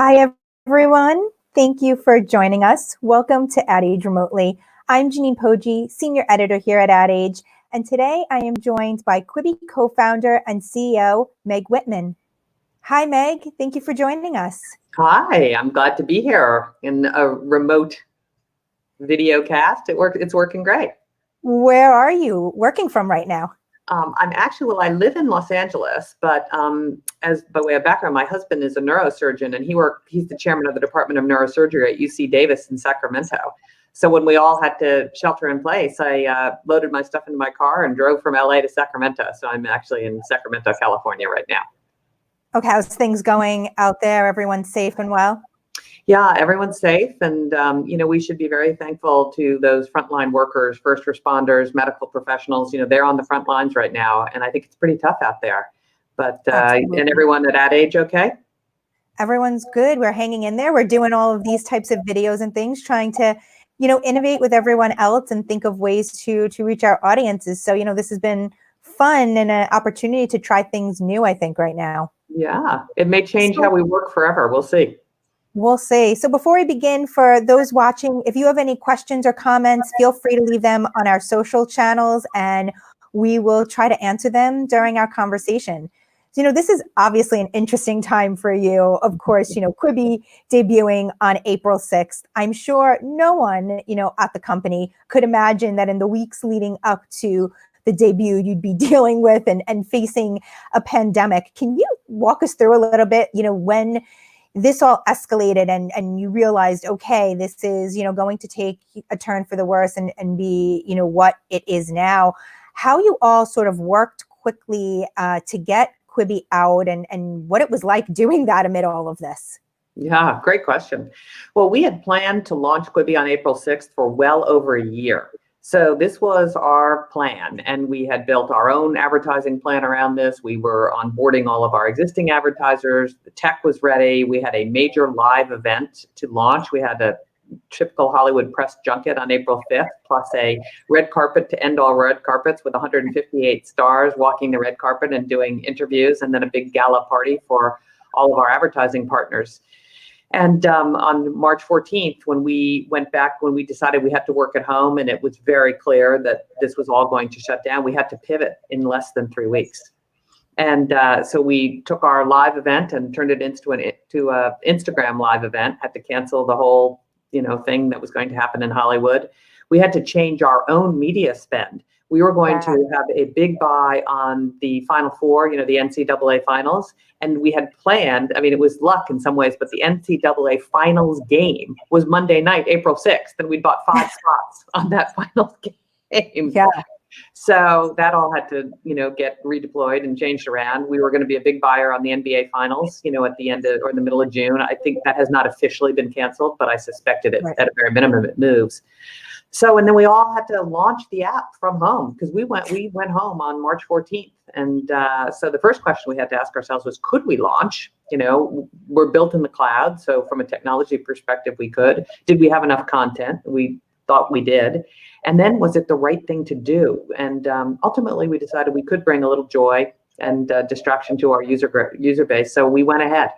Hi, everyone. Thank you for joining us. Welcome to Ad Age Remotely. I'm Janine Poggi, Senior Editor here at Ad Age, and today I am joined by Quibi co-founder and CEO Meg Whitman. Hi, Meg. Thank you for joining us. Hi, I'm glad to be here in a remote video cast. It's working great. Where are you working from right now? I live in Los Angeles, but as by way of background, my husband is a neurosurgeon, and he's the chairman of the Department of Neurosurgery at UC Davis in Sacramento. So when we all had to shelter in place, I loaded my stuff into my car and drove from LA to Sacramento. So I'm actually in Sacramento, California right now. Okay, how's things going out there? Everyone's safe and well? Yeah, everyone's safe. And, we should be very thankful to those frontline workers, first responders, medical professionals. They're on the front lines right now. And I think it's pretty tough out there. But, and everyone at Ad Age, okay? Everyone's good. We're hanging in there. We're doing all of these types of videos and things, trying to, innovate with everyone else and think of ways to reach our audiences. So, this has been fun and an opportunity to try things new, I think, right now. Yeah, it may change how we work forever. We'll see. We'll see. So before we begin, for those watching, if you have any questions or comments, feel free to leave them on our social channels and we will try to answer them during our conversation. So, this is obviously an interesting time for you. Of course, Quibi debuting on April 6th. I'm sure no one, at the company could imagine that in the weeks leading up to the debut, you'd be dealing with and facing a pandemic. Can you walk us through a little bit, when this all escalated and you realized, okay, this is, going to take a turn for the worse and be, what it is now, how you all sort of worked quickly to get Quibi out and what it was like doing that amid all of this? Yeah, great question. Well, we had planned to launch Quibi on April 6th for well over a year. So this was our plan, and we had built our own advertising plan around this. We were onboarding all of our existing advertisers. The tech was ready. We had a major live event to launch. We had a typical Hollywood press junket on April 5th, plus a red carpet to end all red carpets with 158 stars walking the red carpet and doing interviews, and then a big gala party for all of our advertising partners. And on March 14th, when we decided we had to work at home and it was very clear that this was all going to shut down, we had to pivot in less than 3 weeks. And so we took our live event and turned it into an Instagram live event, had to cancel the whole thing that was going to happen in Hollywood. We had to change our own media spend. We were going to have a big buy on the Final Four, the NCAA finals. And we had planned, it was luck in some ways, but the NCAA finals game was Monday night, April 6th. And we bought 5 spots on that finals game. Yeah. So that all had to, get redeployed and changed around. We were going to be a big buyer on the NBA finals, at the end of, or in the middle of June. I think that has not officially been canceled, but I suspected it at a very minimum it moves. So, and then we all had to launch the app from home because we went home on March 14th. And so the first question we had to ask ourselves was, could we launch? We're built in the cloud. So from a technology perspective, we could. Did we have enough content? We thought we did. And then was it the right thing to do? And ultimately, we decided we could bring a little joy and distraction to our user base. So we went ahead.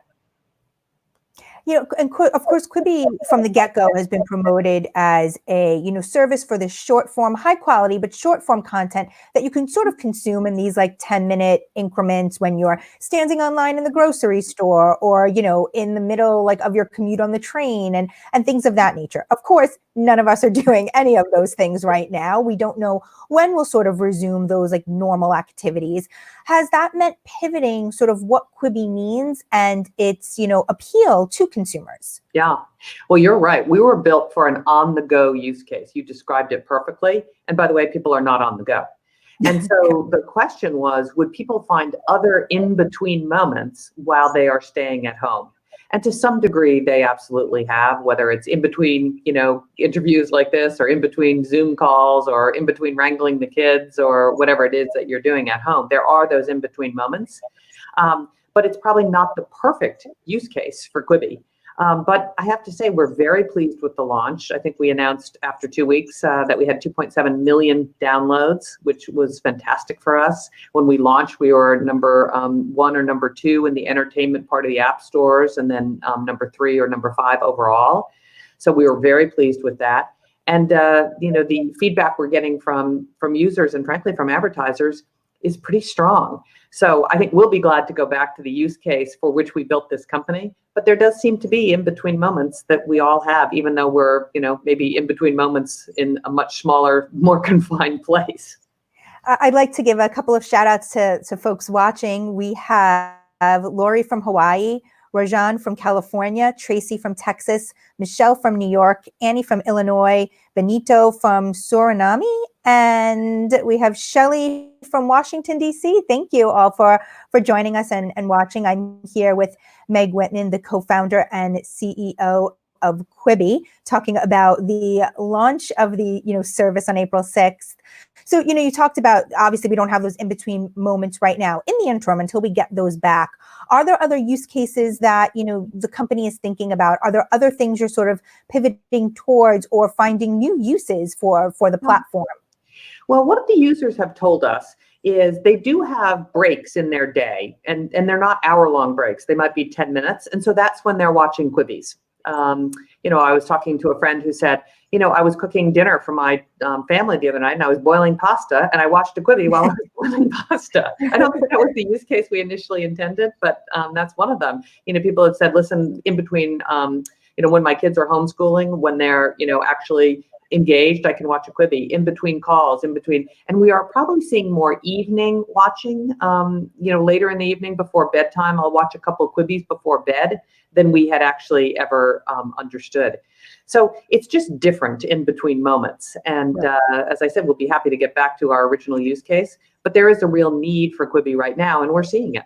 And of course, Quibi from the get-go has been promoted as a, service for the short form, high quality, but short form content that you can sort of consume in these like 10-minute increments when you're standing online in the grocery store or, in the middle like of your commute on the train and things of that nature. Of course, none of us are doing any of those things right now. We don't know when we'll sort of resume those like normal activities. Has that meant pivoting sort of what Quibi means and its, appeal to consumers? Yeah, well, you're right. We were built for an on-the-go use case. You described it perfectly. And by the way, people are not on the go. And so the question was, would people find other in-between moments while they are staying at home? And to some degree, they absolutely have, whether it's in between, interviews like this or in between Zoom calls or in between wrangling the kids or whatever it is that you're doing at home. There are those in between moments, but it's probably not the perfect use case for Quibi. But I have to say, we're very pleased with the launch. I think we announced after 2 weeks that we had 2.7 million downloads, which was fantastic for us. When we launched, we were number 1 or number 2 in the entertainment part of the app stores, and then number 3 or number 5 overall. So we were very pleased with that. And the feedback we're getting from users and frankly from advertisers is pretty strong. So I think we'll be glad to go back to the use case for which we built this company. But there does seem to be in between moments that we all have, even though we're, maybe in between moments in a much smaller, more confined place. I'd like to give a couple of shout outs to folks watching. We have Lori from Hawaii, Rajan from California, Tracy from Texas, Michelle from New York, Annie from Illinois, Benito from Suriname, and we have Shelly from Washington, D.C. Thank you all for joining us and watching. I'm here with Meg Whitman, the co-founder and CEO of Quibi, talking about the launch of the service on April 6th. So, you talked about, obviously, we don't have those in-between moments right now. In the interim, until we get those back, are there other use cases that, the company is thinking about? Are there other things you're sort of pivoting towards or finding new uses for the platform? Well, what the users have told us is they do have breaks in their day, and they're not hour-long breaks. They might be 10 minutes. And so that's when they're watching Quibis. I was talking to a friend who said, I was cooking dinner for my family the other night, and I was boiling pasta, and I watched a Quibi while I was boiling pasta. I don't think that was the use case we initially intended, but that's one of them. People have said, listen, in between, when my kids are homeschooling, when they're, actually engaged, I can watch a Quibi in between calls, and we are probably seeing more evening watching, later in the evening before bedtime. I'll watch a couple of Quibis before bed than we had actually ever understood. So it's just different in between moments. And as I said, we'll be happy to get back to our original use case, but there is a real need for Quibi right now, and we're seeing it.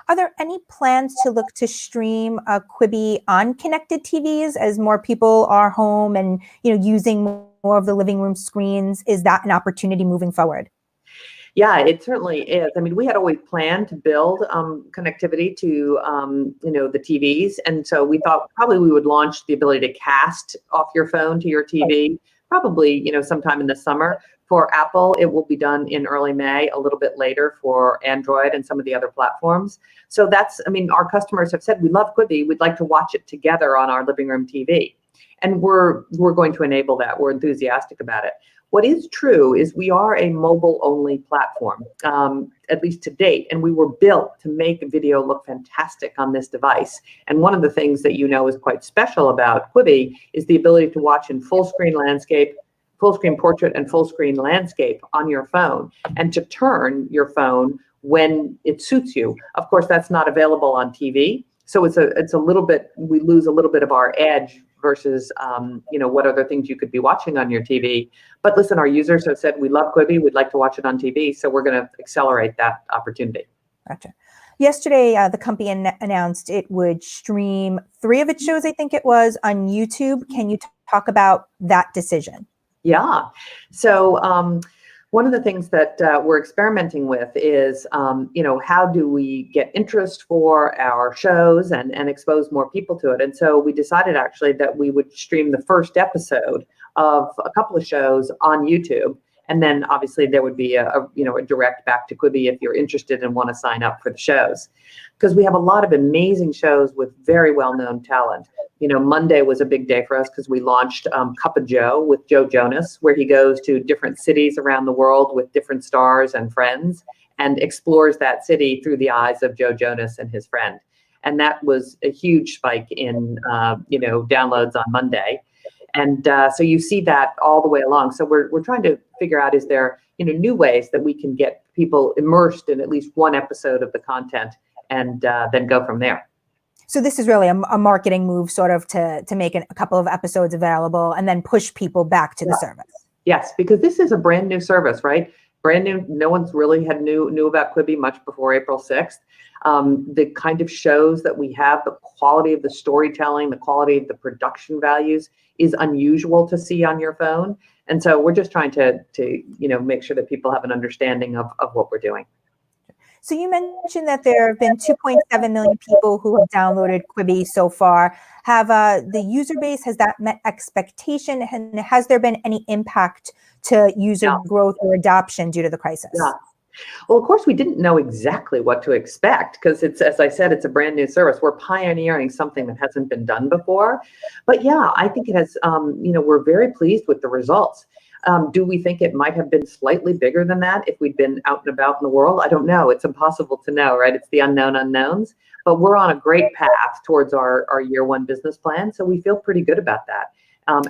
Are there any plans to look to stream Quibi on connected TVs as more people are home and using more of the living room screens? Is that an opportunity moving forward? Yeah, it certainly is. I mean, we had always planned to build connectivity to the TVs, and so we thought probably we would launch the ability to cast off your phone to your TV, probably sometime in the summer. For Apple, it will be done in early May, a little bit later for Android and some of the other platforms. So our customers have said, we love Quibi, we'd like to watch it together on our living room TV. And we're going to enable that. We're enthusiastic about it. What is true is we are a mobile-only platform, at least to date, and we were built to make video look fantastic on this device. And one of the things that is quite special about Quibi is the ability to watch in full-screen landscape, full-screen portrait, and full-screen landscape on your phone, and to turn your phone when it suits you. Of course, that's not available on TV, so it's a little bit, we lose a little bit of our edge versus what other things you could be watching on your TV. But listen, our users have said, we love Quibi, we'd like to watch it on TV, so we're going to accelerate that opportunity. Gotcha. Yesterday, the company announced it would stream 3 of its shows, I think it was, on YouTube. Can you talk about that decision? Yeah. So one of the things that we're experimenting with is, how do we get interest for our shows and expose more people to it? And so we decided actually that we would stream the first episode of a couple of shows on YouTube. And then obviously there would be a direct back to Quibi if you're interested and want to sign up for the shows. Because we have a lot of amazing shows with very well-known talent. Monday was a big day for us because we launched Cup of Joe with Joe Jonas, where he goes to different cities around the world with different stars and friends and explores that city through the eyes of Joe Jonas and his friend. And that was a huge spike in, downloads on Monday. And so you see that all the way along. So we're trying to figure out, is there new ways that we can get people immersed in at least one episode of the content and then go from there. So this is really a marketing move sort of to make a couple of episodes available and then push people back to the service. Yes, because this is a brand new service, right? Brand new. No one's really knew about Quibi much before April 6th. The kind of shows that we have, the quality of the storytelling, the quality of the production values is unusual to see on your phone. And so we're just trying to make sure that people have an understanding of what we're doing. So you mentioned that there have been 2.7 million people who have downloaded Quibi so far. Have the user base, has that met expectation? And has there been any impact to user growth or adoption due to the crisis? Yeah. Well, of course, we didn't know exactly what to expect because it's, as I said, it's a brand new service. We're pioneering something that hasn't been done before. But yeah, I think it has, we're very pleased with the results. Do we think it might have been slightly bigger than that if we'd been out and about in the world? I don't know. It's impossible to know, right? It's the unknown unknowns. But we're on a great path towards our year one business plan. So we feel pretty good about that,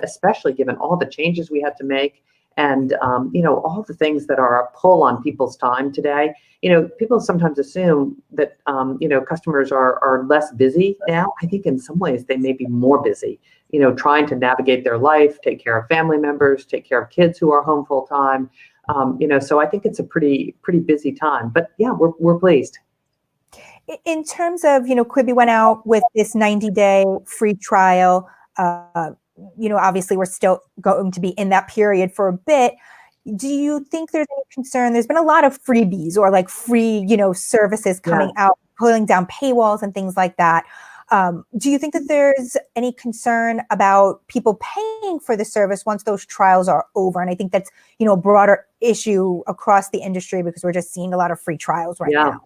especially given all the changes we had to make. And, all the things that are a pull on people's time today. People sometimes assume that, customers are less busy now. I think in some ways they may be more busy, trying to navigate their life, take care of family members, take care of kids who are home full time. So I think it's a pretty busy time. But yeah, we're pleased. In terms of, Quibi went out with this 90-day free trial. Obviously we're still going to be in that period for a bit. Do you think there's any concern? There's been a lot of freebies or like free, services coming out, pulling down paywalls and things like that. Do you think that there's any concern about people paying for the service once those trials are over? And I think that's, a broader issue across the industry because we're just seeing a lot of free trials right now.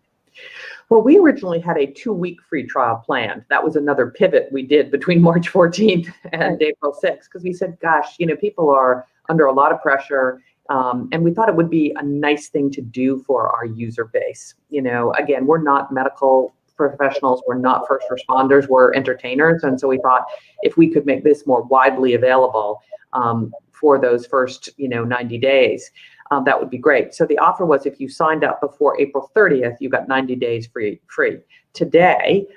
Well, we originally had a 2-week free trial planned. That was another pivot we did between March 14th and April 6th, because we said, gosh, people are under a lot of pressure. And we thought it would be a nice thing to do for our user base. Again, we're not medical professionals. We're not first responders. We're entertainers. And so we thought if we could make this more widely available for those first, 90 days, that would be great. So the offer was if you signed up before April 30th, you got 90 days free. Today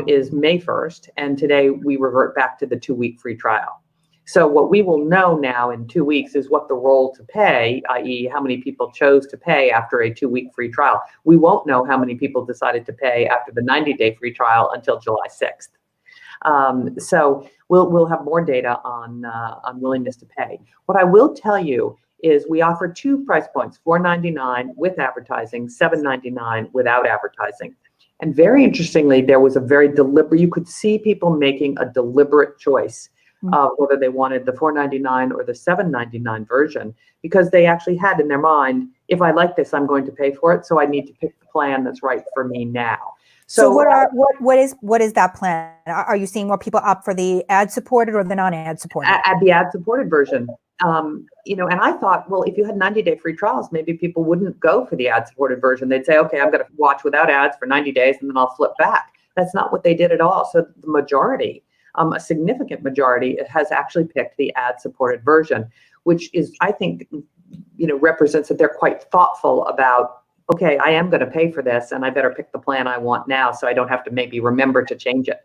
is May 1st, and today we revert back to the 2-week free trial. So what we will know now in 2 weeks is what the roll to pay, i.e. how many people chose to pay after a 2-week free trial. We won't know how many people decided to pay after the 90-day free trial until July 6th. So we'll have more data on willingness to pay. What I will tell you is we offer 2 price points, $4.99 with advertising, $7.99 without advertising. And very interestingly, there was a very deliberate, you could see people making a deliberate choice of whether they wanted the $4.99 or the $7.99 version, because they actually had in their mind, if I like this, I'm going to pay for it. So I need to pick the plan that's right for me now. So what is that plan? Are you seeing more people opt for the ad-supported or the non-ad supported? At the ad-supported version. And I thought, well, if you had 90-day free trials, maybe people wouldn't go for the ad-supported version. They'd say, okay, I'm going to watch without ads for 90 days and then I'll flip back. That's not what they did at all. So the majority, a significant majority, has actually picked the ad-supported version, which is, I think, represents that they're quite thoughtful about, okay, I am going to pay for this and I better pick the plan I want now so I don't have to maybe remember to change it.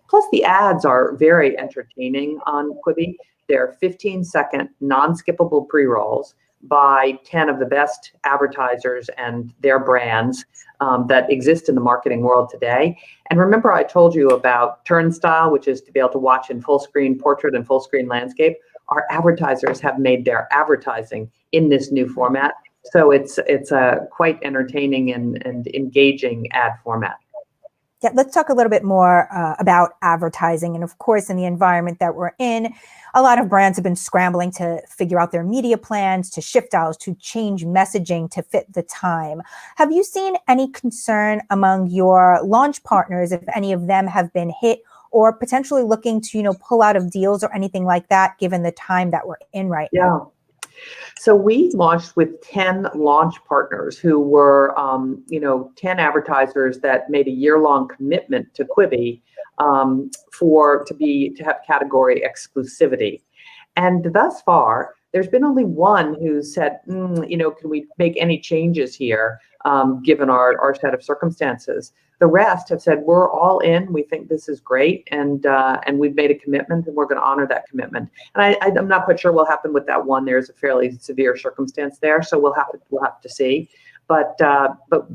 Plus the ads are very entertaining on Quibi. They're 15-second non-skippable pre-rolls by 10 of the best advertisers and their brands that exist in the marketing world today. And remember I told you about Turnstile, which is to be able to watch in full screen portrait and full screen landscape. Our advertisers have made their advertising in this new format. So it's a quite entertaining and engaging ad format. Yeah, let's talk a little bit more about advertising. And of course, in the environment that we're in, a lot of brands have been scrambling to figure out their media plans, to shift dials, to change messaging to fit the time. Have you seen any concern among your launch partners, if any of them have been hit or potentially looking to, pull out of deals or anything like that, given the time that we're in right now? So we launched with 10 launch partners who were, 10 advertisers that made a year-long commitment to Quibi to have category exclusivity. And thus far, there's been only one who said, can we make any changes here, given our set of circumstances? The rest have said, we're all in. We think this is great, and we've made a commitment, and we're going to honor that commitment. And I'm not quite sure what'll happen with that one. There's a fairly severe circumstance there, so we'll have to see. But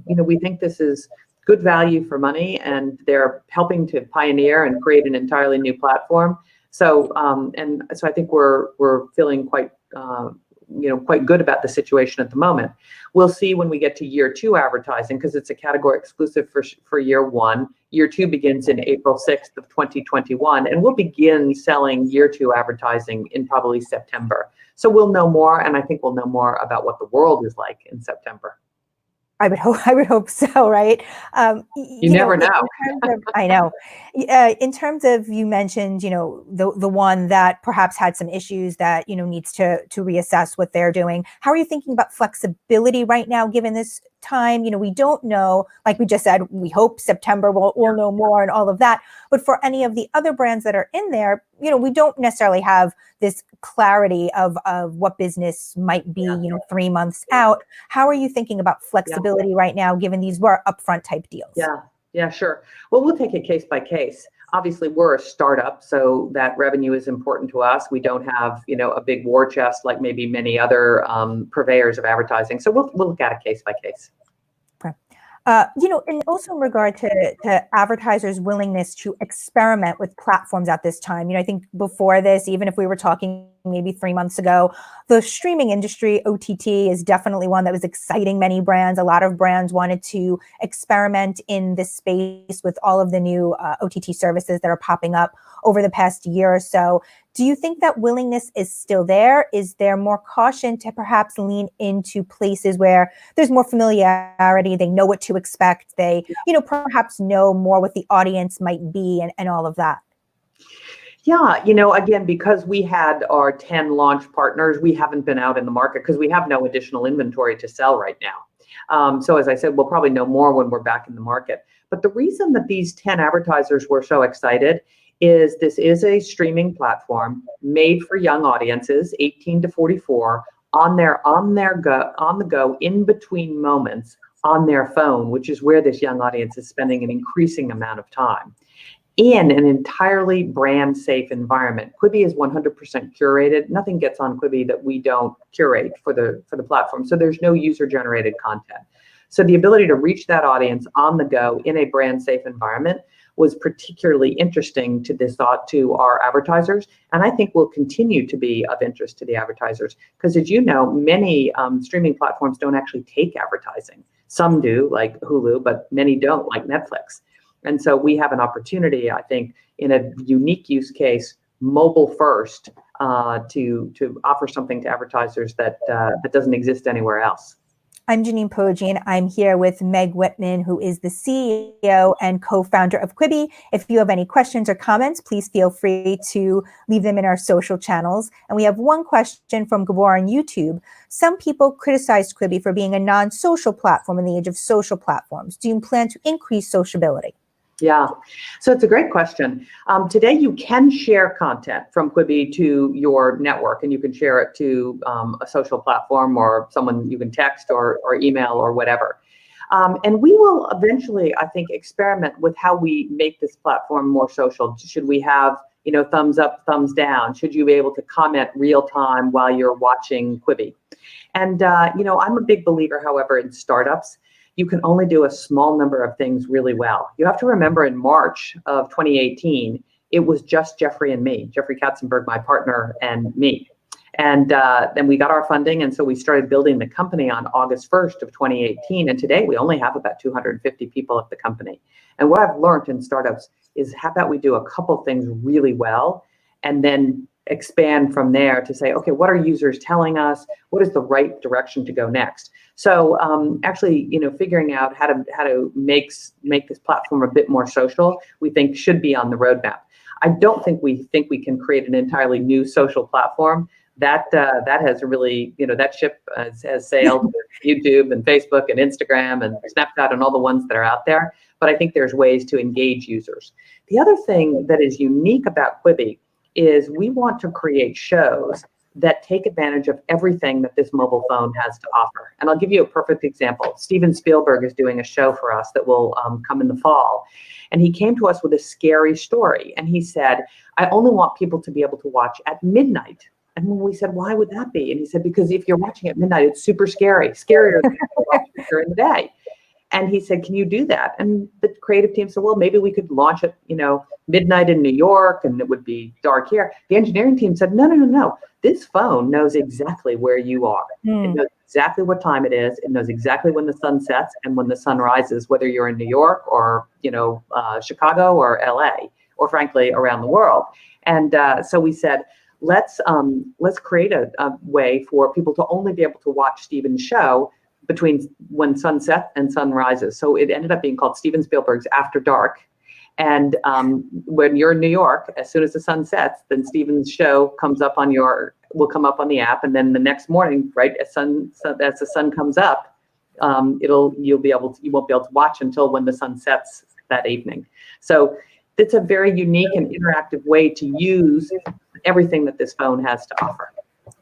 we think this is good value for money, and they're helping to pioneer and create an entirely new platform. So so I think we're feeling quite good about the situation at the moment. We'll see when we get to year 2 advertising, because it's a category exclusive for year 1. Year 2 begins in April 6th of 2021, and we'll begin selling year 2 advertising in probably September. So we'll know more, and I think we'll know more about what the world is like in September. I would hope so, right? You never know. I know. In terms of, you mentioned, the one that perhaps had some issues that, needs to reassess what they're doing. How are you thinking about flexibility right now, given this time? We don't know, like we just said, we hope September we'll know more and all of that. But for any of the other brands that are in there, we don't necessarily have this clarity of what business might be, 3 months out. How are you thinking about flexibility right now, given these were upfront type deals? Yeah, sure. Well, we'll take it case by case. Obviously, we're a startup, so that revenue is important to us. We don't have, a big war chest like maybe many other purveyors of advertising. So we'll look at it case by case. Okay. And also in regard to advertisers' willingness to experiment with platforms at this time. I think before this, even if we were talking maybe 3 months ago, the streaming industry, OTT, is definitely one that was exciting many brands. A lot of brands wanted to experiment in this space with all of the new OTT services that are popping up over the past year or so. Do you think that willingness is still there? Is there more caution to perhaps lean into places where there's more familiarity, they know what to expect, they, perhaps know more what the audience might be and all of that? Yeah, again, because we had our 10 launch partners, we haven't been out in the market because we have no additional inventory to sell right now. So as I said, we'll probably know more when we're back in the market. But the reason that these 10 advertisers were so excited is this is a streaming platform made for young audiences, 18 to 44, on the go, in between moments on their phone, which is where this young audience is spending an increasing amount of time, in an entirely brand safe environment. Quibi is 100% curated. Nothing gets on Quibi that we don't curate for the platform. So there's no user generated content. So the ability to reach that audience on the go in a brand safe environment was particularly interesting to our advertisers, and I think will continue to be of interest to the advertisers, because as you know, many streaming platforms don't actually take advertising. Some do, like Hulu, but many don't, like Netflix. And so we have an opportunity, I think, in a unique use case, mobile first, to offer something to advertisers that doesn't exist anywhere else. I'm Janine Pojian. I'm here with Meg Whitman, who is the CEO and co-founder of Quibi. If you have any questions or comments, please feel free to leave them in our social channels. And we have one question from Gabor on YouTube. Some people criticized Quibi for being a non-social platform in the age of social platforms. Do you plan to increase sociability? Yeah, so it's a great question. Today, you can share content from Quibi to your network, and you can share it to a social platform or someone you can text or email or whatever. And we will eventually, I think, experiment with how we make this platform more social. Should we have, thumbs up, thumbs down? Should you be able to comment real time while you're watching Quibi? And, I'm a big believer, however, in startups. You can only do a small number of things really well. You have to remember, in March of 2018, it was just Jeffrey and me, Jeffrey Katzenberg, my partner, and me. And then we got our funding, and so we started building the company on August 1st of 2018. And today we only have about 250 people at the company. And what I've learned in startups is how about we do a couple things really well, and then expand from there to say, okay, what are users telling us? What is the right direction to go next? So actually, figuring out how to make this platform a bit more social, we think should be on the roadmap. I don't think we can create an entirely new social platform. That has really, that ship has sailed with YouTube and Facebook and Instagram and Snapchat and all the ones that are out there. But I think there's ways to engage users. The other thing that is unique about Quibi is we want to create shows that take advantage of everything that this mobile phone has to offer. And I'll give you a perfect example. Steven Spielberg is doing a show for us that will come in the fall. And he came to us with a scary story. And he said, I only want people to be able to watch at midnight. And when we said, why would that be? And he said, because if you're watching at midnight, it's super scary, scarier than watching during the day. And he said, can you do that? And the creative team said, well, maybe we could launch it, midnight in New York, and it would be dark here. The engineering team said, no. This phone knows exactly where you are. It knows exactly what time it is. It knows exactly when the sun sets and when the sun rises, whether you're in New York or, Chicago or LA, or frankly, around the world. And so we said, let's create a way for people to only be able to watch Steven's show between when sun sets and sun rises. So it ended up being called Steven Spielberg's After Dark. And when you're in New York, as soon as the sun sets, then Steven's show will come up on the app. And then the next morning, right, as the sun comes up, you won't be able to watch until when the sun sets that evening. So it's a very unique and interactive way to use everything that this phone has to offer.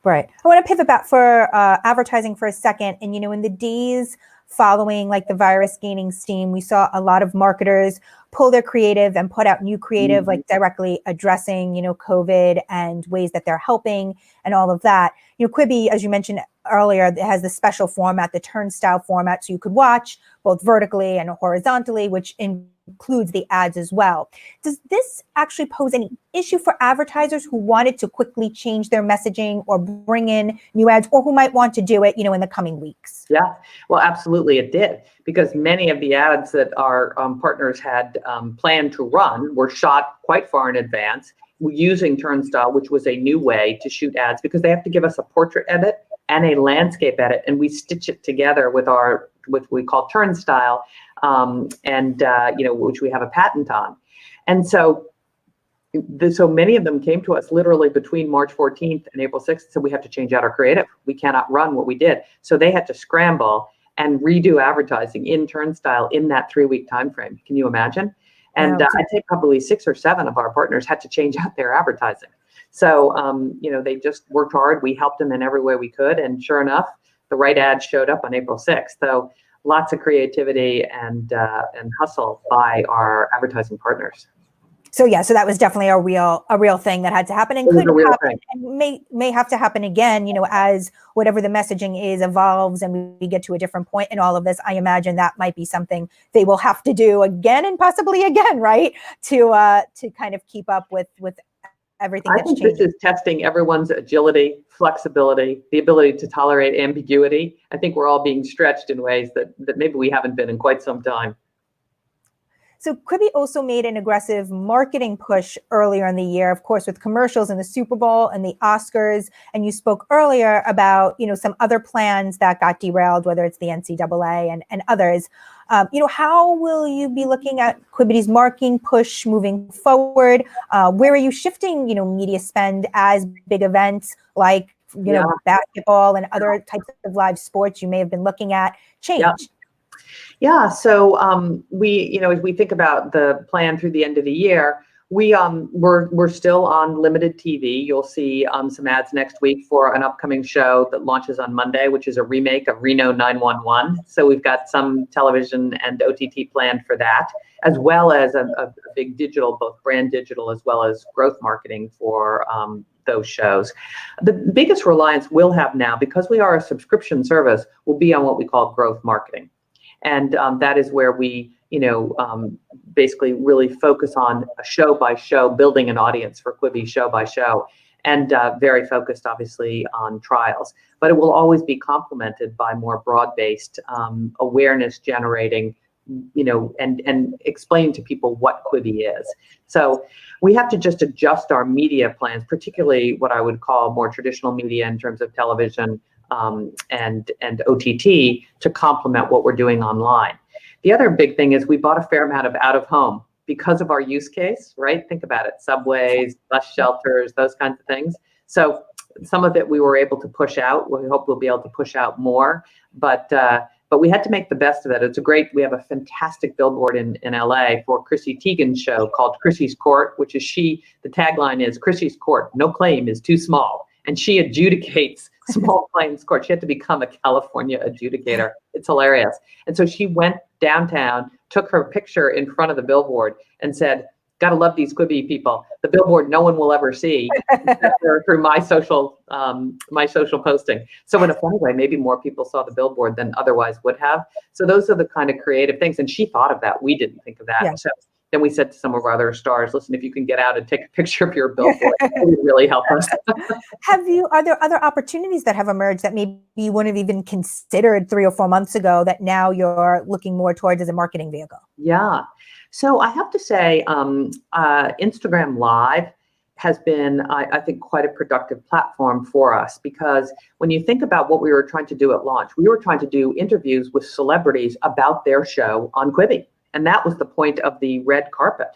Right. I want to pivot back for advertising for a second. And, in the days following like the virus gaining steam, we saw a lot of marketers pull their creative and put out new creative, like directly addressing, COVID and ways that they're helping and all of that. Quibi, as you mentioned earlier, it has the special format, the turnstile format, so you could watch both vertically and horizontally, which includes the ads as well. Does this actually pose any issue for advertisers who wanted to quickly change their messaging or bring in new ads, or who might want to do it, in the coming weeks? Yeah, well, absolutely it did, because many of the ads that our partners had planned to run were shot quite far in advance using Turnstile, which was a new way to shoot ads, because they have to give us a portrait edit and a landscape edit, and we stitch it together with what we call Turnstile, which we have a patent on. And so many of them came to us literally between March 14th and April 6th. So we have to change out our creative. We cannot run what we did. So they had to scramble and redo advertising in Turnstile in that 3-week time frame. Can you imagine? And I'd say probably 6 or 7 of our partners had to change out their advertising. So, they just worked hard. We helped them in every way we could. And sure enough, the right ad showed up on April 6th. So lots of creativity and hustle by our advertising partners. So so that was definitely a real thing that had to happen, and could happen, and may have to happen again, as whatever the messaging is evolves and we get to a different point in all of this. I imagine that might be something they will have to do again and possibly again, right? To kind of keep up with everything that's changing. This is testing everyone's agility, flexibility, the ability to tolerate ambiguity. I think we're all being stretched in ways that maybe we haven't been in quite some time. So Quibi also made an aggressive marketing push earlier in the year, of course, with commercials in the Super Bowl and the Oscars. And you spoke earlier about, some other plans that got derailed, whether it's the NCAA and others. How will you be looking at Quibi's marketing push moving forward? Where are you shifting, media spend as big events like, basketball and other types of live sports you may have been looking at change? Yeah. So as we think about the plan through the end of the year, we're still on limited TV. You'll see some ads next week for an upcoming show that launches on Monday, which is a remake of Reno 911. So we've got some television and OTT planned for that, as well as a big digital, both brand digital as well as growth marketing for those shows. The biggest reliance we'll have now, because we are a subscription service, will be on what we call growth marketing. And that is where we, basically really focus on a show by show, building an audience for Quibi show by show, and very focused, obviously, on trials. But it will always be complemented by more broad-based awareness generating, and explain to people what Quibi is. So we have to just adjust our media plans, particularly what I would call more traditional media in terms of television, and OTT, to complement what we're doing online. The other big thing is we bought a fair amount of out of home because of our use case, right? Think about it, subways, bus shelters, those kinds of things. So some of it we were able to push out. We hope we'll be able to push out more, but we had to make the best of it. We have a fantastic billboard in LA for Chrissy Teigen's show called Chrissy's Court, which is the tagline is Chrissy's Court, no claim is too small. And she adjudicates small claims court. She had to become a California adjudicator. It's hilarious. And so she went downtown, took her picture in front of the billboard and said, "Gotta love these Quibi people. The billboard no one will ever see except through my social posting." So in a funny way, maybe more people saw the billboard than otherwise would have. So those are the kind of creative things. And she thought of that. We didn't think of that. Yeah. So then we said to some of our other stars, listen, if you can get out and take a picture of your billboard, it would really help us. Are there other opportunities that have emerged that maybe you wouldn't have even considered 3 or 4 months ago that now you're looking more towards as a marketing vehicle? Yeah. So I have to say, Instagram Live has been, I think, quite a productive platform for us, because when you think about what we were trying to do at launch, we were trying to do interviews with celebrities about their show on Quibi. And that was the point of the red carpet.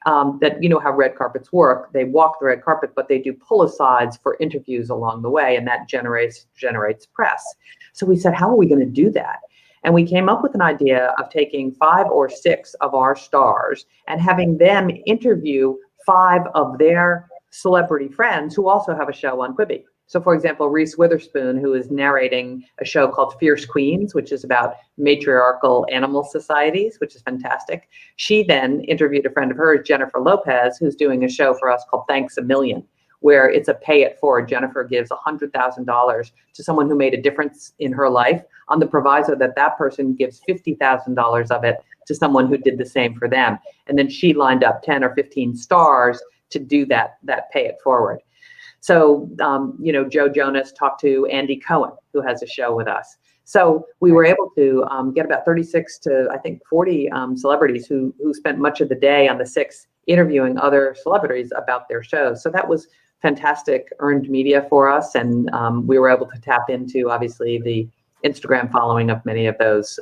That, you know how red carpets work. They walk the red carpet, but they do pull-asides for interviews along the way, and that generates press. So we said, how are we going to do that? And we came up with an idea of taking 5 or 6 of our stars and having them interview 5 of their celebrity friends who also have a show on Quibi. So, for example, Reese Witherspoon, who is narrating a show called Fierce Queens, which is about matriarchal animal societies, which is fantastic. She then interviewed a friend of hers, Jennifer Lopez, who's doing a show for us called Thanks a Million, where it's a pay it forward. Jennifer gives $100,000 to someone who made a difference in her life on the proviso that that person gives $50,000 of it to someone who did the same for them. And then she lined up 10 or 15 stars to do that pay it forward. So, Joe Jonas talked to Andy Cohen, who has a show with us. So we were able to get about 36 to, I think, 40 celebrities who spent much of the day on the 6 interviewing other celebrities about their shows. So that was fantastic earned media for us. And we were able to tap into, obviously, the Instagram following of many of those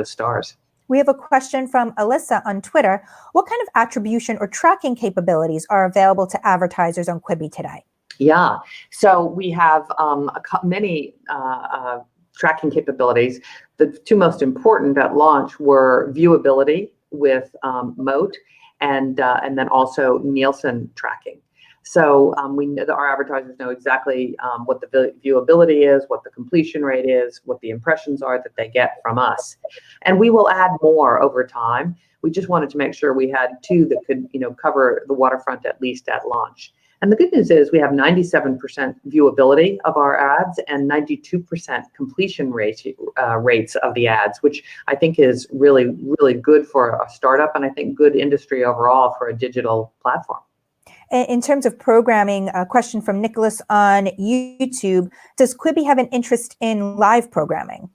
stars. We have a question from Alyssa on Twitter. What kind of attribution or tracking capabilities are available to advertisers on Quibi today? Yeah, so we have many tracking capabilities. The 2 most important at launch were viewability with Moat and then also Nielsen tracking. So we know that our advertisers know exactly what the viewability is, what the completion rate is, what the impressions are that they get from us. And we will add more over time. We just wanted to make sure we had 2 that could, cover the waterfront at least at launch. And the good news is we have 97% viewability of our ads and 92% completion rates of the ads, which I think is really, really good for a startup, and I think good industry overall for a digital platform. In terms of programming, a question from Nicholas on YouTube. Does Quibi have an interest in live programming?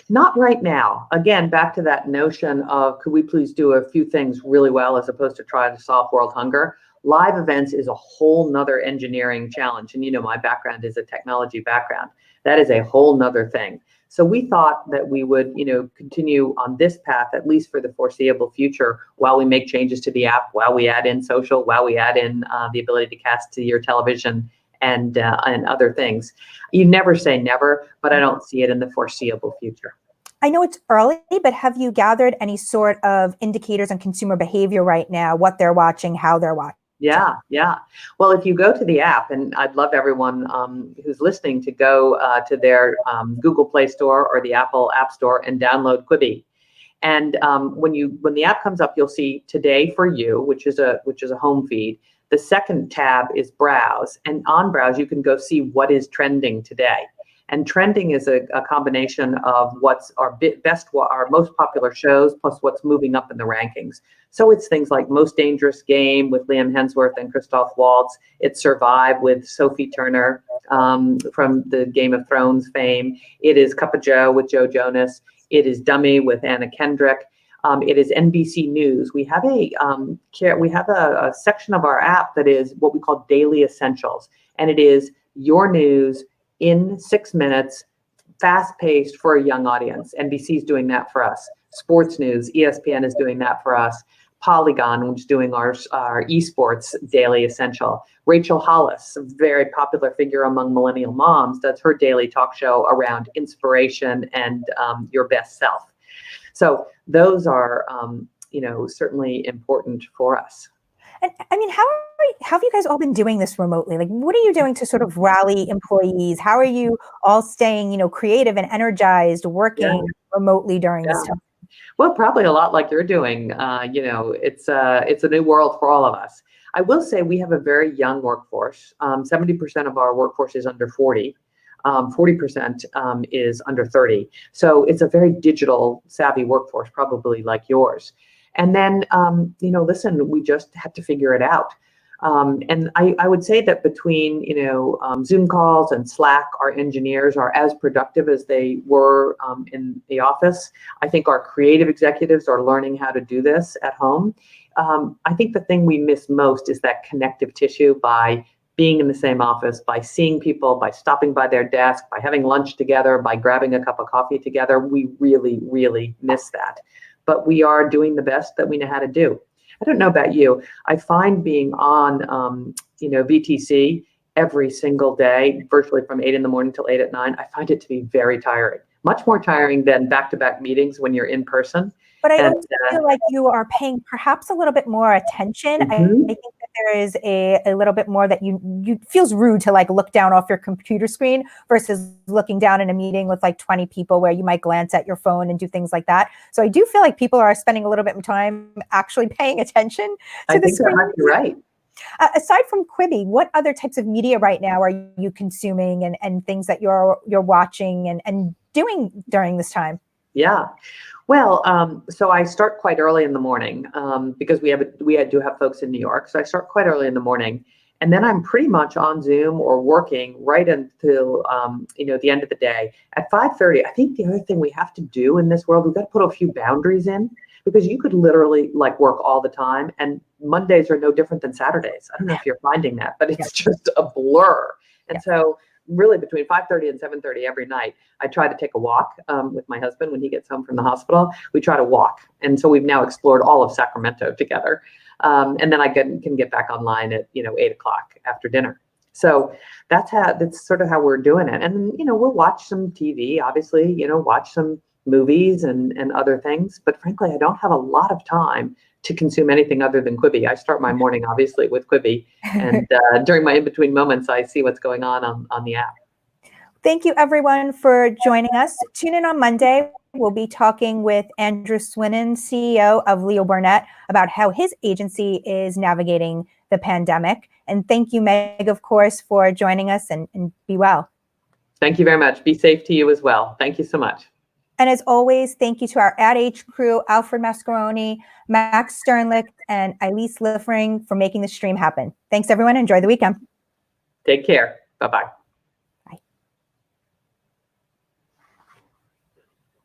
Not right now. Again, back to that notion of could we please do a few things really well as opposed to try to solve world hunger. Live events is a whole nother engineering challenge. And my background is a technology background. That is a whole nother thing. So we thought that we would, continue on this path, at least for the foreseeable future, while we make changes to the app, while we add in social, while we add in the ability to cast to your television and other things. You never say never, but I don't see it in the foreseeable future. I know it's early, but have you gathered any sort of indicators on consumer behavior right now, what they're watching, how they're watching? Yeah. Well, if you go to the app, and I'd love everyone who's listening to go to their Google Play Store or the Apple App Store and download Quibi. And when the app comes up, you'll see Today for You, which is a home feed. The second tab is Browse, and on Browse you can go see what is trending today. And trending is a combination of what's our most popular shows plus what's moving up in the rankings. So it's things like Most Dangerous Game with Liam Hemsworth and Christoph Waltz. It's Survive with Sophie Turner from the Game of Thrones fame. It is Cup of Joe with Joe Jonas. It is Dummy with Anna Kendrick. It is NBC News. We have a section of our app that is what we call Daily Essentials, and it is your news in 6 minutes, fast-paced for a young audience. NBC is doing that for us. Sports news, ESPN is doing that for us. Polygon, which is doing our esports daily essential. Rachel Hollis, a very popular figure among millennial moms, does her daily talk show around inspiration and your best self. So those are, certainly important for us. And I mean, how have you guys all been doing this remotely? Like, what are you doing to sort of rally employees? How are you all staying, creative and energized, working remotely during this time? Well, probably a lot like you're doing. It's a new world for all of us. I will say we have a very young workforce. 70% of our workforce is under 40. 40% is under 30. So it's a very digital savvy workforce, probably like yours. And then, listen, we just had to figure it out. And I would say that between, Zoom calls and Slack, our engineers are as productive as they were in the office. I think our creative executives are learning how to do this at home. I think the thing we miss most is that connective tissue by being in the same office, by seeing people, by stopping by their desk, by having lunch together, by grabbing a cup of coffee together. We really, really miss that. But we are doing the best that we know how to do. I don't know about you. I find being on, VTC every single day, virtually from 8 in the morning till 8 at night, I find it to be very tiring, much more tiring than back-to-back meetings when you're in person. But I also feel like you are paying perhaps a little bit more attention. I think that there is a little bit more that you feels rude to like look down off your computer screen versus looking down in a meeting with like 20 people where you might glance at your phone and do things like that. So I do feel like people are spending a little bit more time actually paying attention to the screen. You're right. Aside from Quibi, what other types of media right now are you consuming and things that you're watching and doing during this time? Yeah. Well, so I start quite early in the morning because we do have folks in New York. So I start quite early in the morning, and then I'm pretty much on Zoom or working right until the end of the day. At 5:30, I think the other thing we have to do in this world, we've got to put a few boundaries in, because you could literally like work all the time, and Mondays are no different than Saturdays. I don't know if you're finding that, but it's just a blur. And so really between 5:30 and 7:30 every night, I try to take a walk with my husband when he gets home from the hospital. We try to walk. And so we've now explored all of Sacramento together. And then I can get back online at, 8 o'clock after dinner. So that's sort of how we're doing it. And, we'll watch some TV, obviously, watch some movies and other things. But frankly, I don't have a lot of time to consume anything other than Quibi. I start my morning, obviously, with Quibi. And during my in-between moments, I see what's going on the app. Thank you, everyone, for joining us. Tune in on Monday. We'll be talking with Andrew Swinnen, CEO of Leo Burnett, about how his agency is navigating the pandemic. And thank you, Meg, of course, for joining us, and be well. Thank you very much. Be safe to you as well. Thank you so much. And as always, thank you to our Ad Age crew, Alfred Mascaroni, Max Sternlicht, and Elise Liffering for making the stream happen. Thanks, everyone. Enjoy the weekend. Take care. Bye-bye.